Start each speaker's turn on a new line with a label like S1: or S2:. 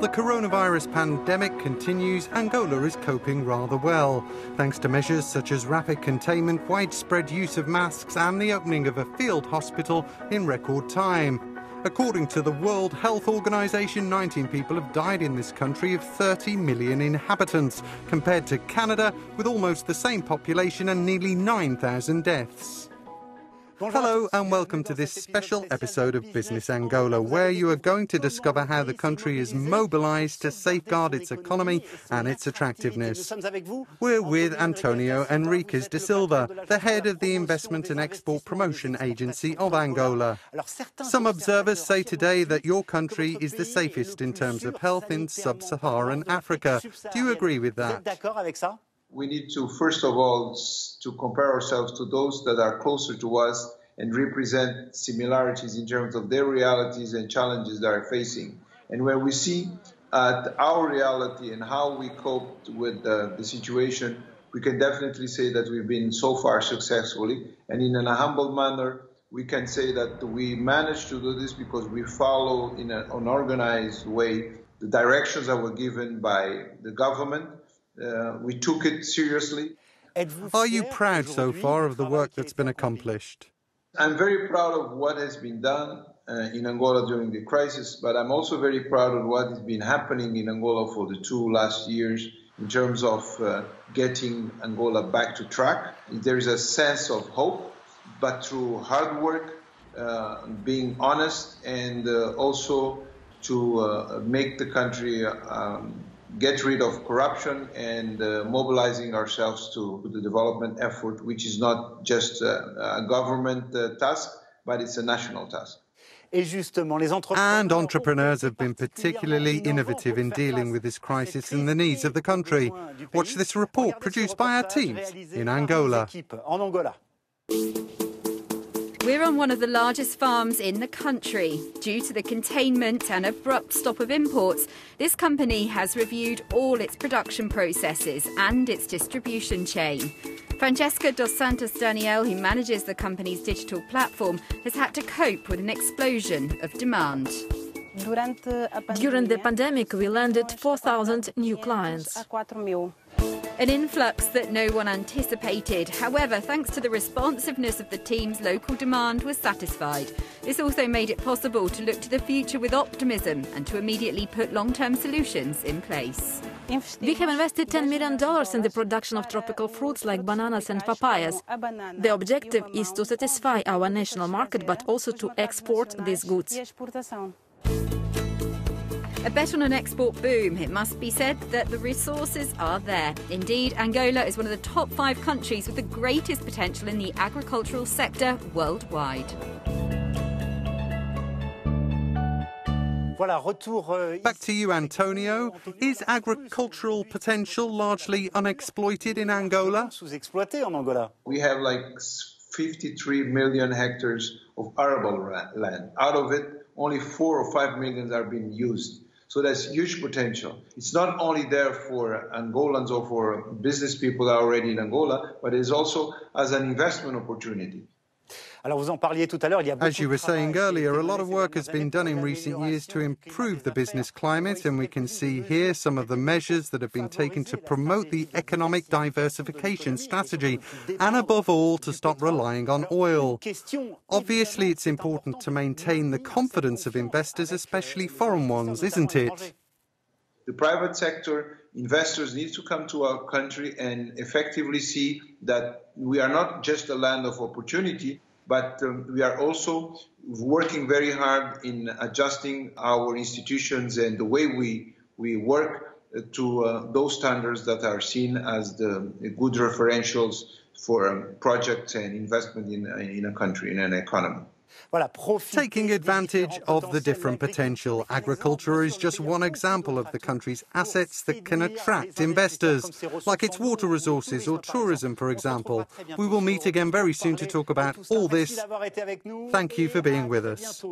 S1: the coronavirus pandemic continues, Angola is coping rather well, thanks to measures such as rapid containment, widespread use of masks and the opening of a field hospital in record time. According to the World Health Organization, 19 people have died in this country of 30 million inhabitants, compared to Canada with almost the same population and nearly 9,000 deaths. Hello and welcome to this special episode of Business Angola, where you are going to discover how the country is mobilised to safeguard its economy and its attractiveness. We're with Antonio Henriques de Silva, the head of the Investment and Export Promotion Agency of Angola. Some observers say today that your country is the safest in terms of health in sub-Saharan Africa. Do you agree with that?
S2: We need to, first of all, to compare ourselves to those that are closer to us and represent similarities in terms of their realities and challenges they are facing. And when we see our reality and how we coped with the situation, we can definitely say that we've been so far successfully. And in a humble manner, we can say that we managed to do this because we follow in an organized way the directions that were given by the government. We took it seriously.
S1: Are you proud so far of the work that's been accomplished?
S2: I'm very proud of what has been done in Angola during the crisis, but I'm also very proud of what has been happening in Angola for the last 2 years in terms of getting Angola back to track. There is a sense of hope, but through hard work, being honest, and also to make the country get rid of corruption and mobilizing ourselves to the development effort, which is not just a government task, but it's a national task.
S1: And entrepreneurs have been particularly innovative in dealing with this crisis and the needs of the country. Watch this report produced by our teams in Angola.
S3: We're on one of the largest farms in the country. Due to the containment and abrupt stop of imports, this company has reviewed all its production processes and its distribution chain. Francesca dos Santos Daniel, who manages the company's digital platform, has had to cope with an explosion of demand.
S4: During the pandemic, we landed 4,000 new clients.
S3: An influx that no one anticipated. However, thanks to the responsiveness of the teams, local demand was satisfied. This also made it possible to look to the future with optimism and to immediately put long-term solutions in place.
S4: We have invested $10 million in the production of tropical fruits like bananas and papayas. The objective is to satisfy our national market, but also to export these goods.
S3: A bet on an export boom. It must be said that the resources are there. Indeed, Angola is one of the top 5 countries with the greatest potential in the agricultural sector worldwide.
S1: Back to you, Antonio. Is agricultural potential largely unexploited in Angola?
S2: We have like 53 million hectares of arable land. Out of it, only 4 or 5 million are being used. So there's huge potential. It's not only there for Angolans or for business people that are already in Angola, but it's also as an investment opportunity.
S1: As you were saying earlier, a lot of work has been done in recent years to improve the business climate, and we can see here some of the measures that have been taken to promote the economic diversification strategy, and above all, to stop relying on oil. Obviously, it's important to maintain the confidence of investors, especially foreign ones, isn't it?
S2: The private sector investors need to come to our country and effectively see that we are not just a land of opportunity, but we are also working very hard in adjusting our institutions and the way we work to those standards that are seen as the good referentials for projects and investment in a country, in an economy.
S1: Taking advantage of the different potential, agriculture is just one example of the country's assets that can attract investors, like its water resources or tourism, for example. We will meet again very soon to talk about all this. Thank you for being with us.